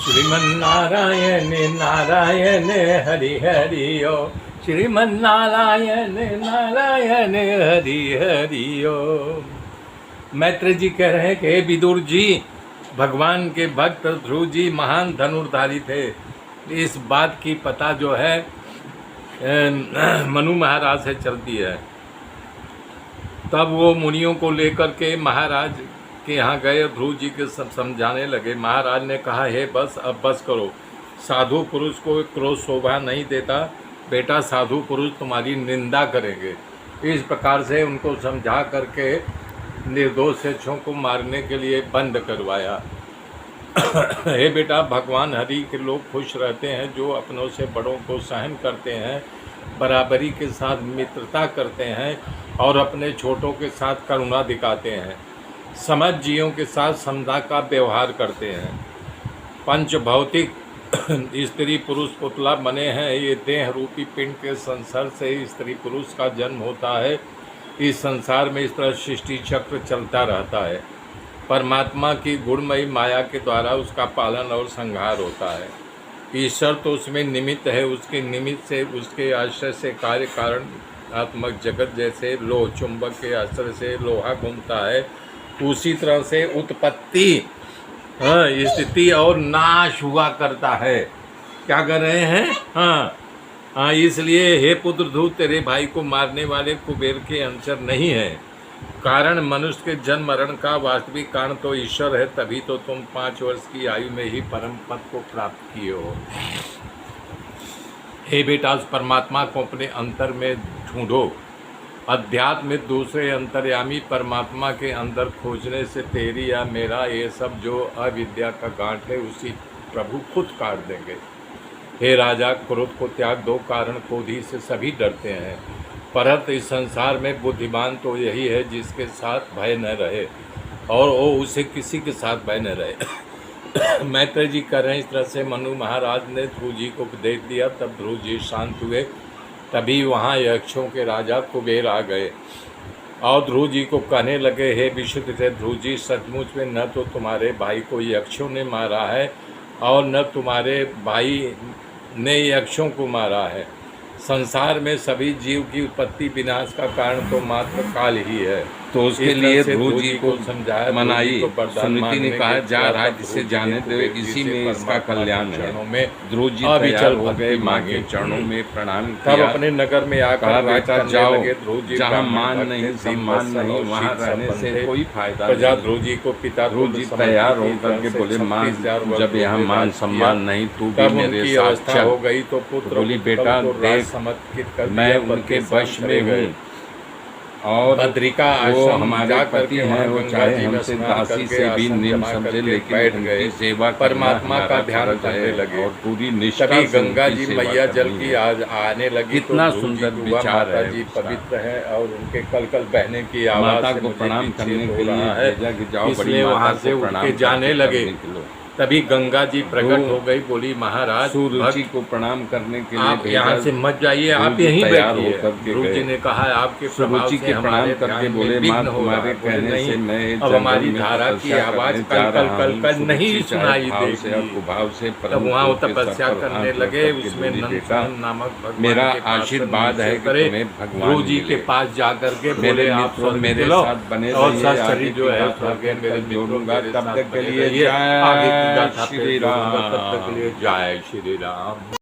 श्रीमन्नारायण नारायण हरि हरि ओ, श्रीमन्नारायण नारायण हरि हरि ओ। मैत्र जी कह रहे हैं कि हे विदुर जी, भगवान के भक्त ध्रुव जी महान धनुर्धारी थे। इस बात की पता जो है मनु महाराज से चलती है। तब वो मुनियों को लेकर के महाराज के यहाँ गए, ध्रुव जी के सब समझाने लगे। महाराज ने कहा, हे बस, अब बस करो, साधु पुरुष को क्रोध शोभा नहीं देता, बेटा साधु पुरुष तुम्हारी निंदा करेंगे। इस प्रकार से उनको समझा करके निर्दोष शिक्षों को मारने के लिए बंद करवाया। हे बेटा, भगवान हरि के लोग खुश रहते हैं जो अपनों से बड़ों को सहन करते हैं, बराबरी के साथ मित्रता करते हैं और अपने छोटों के साथ करुणा दिखाते हैं, समझ जीवों के साथ समता का व्यवहार करते हैं। पंच भौतिक स्त्री पुरुष पुतला बने हैं। ये देह रूपी पिंड के संसर्ग से स्त्री पुरुष का जन्म होता है। इस संसार में इस तरह सृष्टि चक्र चलता रहता है। परमात्मा की गुणमयी माया के द्वारा उसका पालन और संहार होता है। ईश्वर तो उसमें निमित्त है, उसके निमित्त से, उसके आश्रय से कार्य कारण आत्मक जगत जैसे लोह चुंबक के आश्रय से लोहा घूमता है, उसी तरह से उत्पत्ति, स्थिति और नाश हुआ करता है। क्या कर रहे हैं? हाँ, इसलिए हे पुत्र ध्रुव, तेरे भाई को मारने वाले कुबेर के अंशर नहीं है। कारण मनुष्य के जन्म मरण का वास्तविक कारण तो ईश्वर है, तभी तो तुम 5 वर्ष की आयु में ही परम पद को प्राप्त किए हो। हे बेटा, उस परमात्मा को अपने अंतर में ढूंढो। अध्यात्म में दूसरे अंतर्यामी परमात्मा के अंदर खोजने से तेरी या मेरा ये सब जो अविद्या का गांठ है, उसी प्रभु खुद काट देंगे। हे राजा, क्रोध को त्याग दो, कारण क्रोधी से सभी डरते हैं। परंतु इस संसार में बुद्धिमान तो यही है जिसके साथ भय न रहे और वो उसे किसी के साथ भय न रहे। मैत्र जी कह रहे हैं, इस तरह से मनु महाराज ने ध्रुव जी को उपदेश दिया। तब ध्रुव जी शांत हुए। तभी वहाँ यक्षों के राजा कुबेर आ गए और ध्रुव जी को कहने लगे, हे विशुद्ध थे ध्रुव जी, सचमुच में न तो तुम्हारे भाई को यक्षों ने मारा है और न तुम्हारे भाई ने यक्षों को मारा है। संसार में सभी जीव की उत्पत्ति विनाश का कारण तो मात्र काल ही है। तो उसके लिए ध्रुव जी को समझाया, मनाई। सुनीति ने कहा, जा रहा है जिसे जाने दे, इसी में इसका कल्याण है। ध्रुव जी तैयार हो गए, माँ के चरणों में प्रणाम किया। तब अपने नगर में आकर बेटा जाओ, जहाँ मान नहीं सम्मान नहीं, वहाँ रहने से कोई फायदा नहीं। ध्रुव जी को पिता ध्रुव जी तैयार होकर के बोले, मान, जब यहाँ मान सम्मान नहीं, तू भी मेरे साथ चल। हो गई तो पुत्र बोली, बेटा देख, मैं उनके वश में हूँ और बद्रिका वो हमारे पति हैं, वो चाहे हमसे दासी से भी निम समझे, लेकिन उनकी सेवा परमात्मा का ध्यान करने लगे और पूरी निष्ठा तभी गंगा जी मैया जल की आने लगी। कितना सुंदर विचार है। जी पवित्र है और उनके कल बहने की आवाज माता को प्रणाम करने के लिए इसलिए वहाँ से उठ के जाने लगे। तभी गंगा जी प्रकट हो गई, बोली, महाराज सुरुचि को प्रणाम करने के लिए आप यहाँ से मत जाइए, आप यहीं बैठिए। ध्रुव जी ने कहा, आपके प्रभाव से प्रणाम करके बोले, माँ तुम्हारे कहने से मैं अब हमारी धारा की आवाज कल नहीं सुनाई देगी। भाव से तब वहाँ तपस्या करने लगे। उसमें नंदन नामक मेरा आशीर्वाद है कि तुम्हें भगवान ध्रुव जी के पास जाकर के बोले, आप मेरे साथ बने रहिए, जो है मेरे जोड़ूंगा। तब तक के लिए आगे श्री राम। तब तक के लिए जय श्री राम।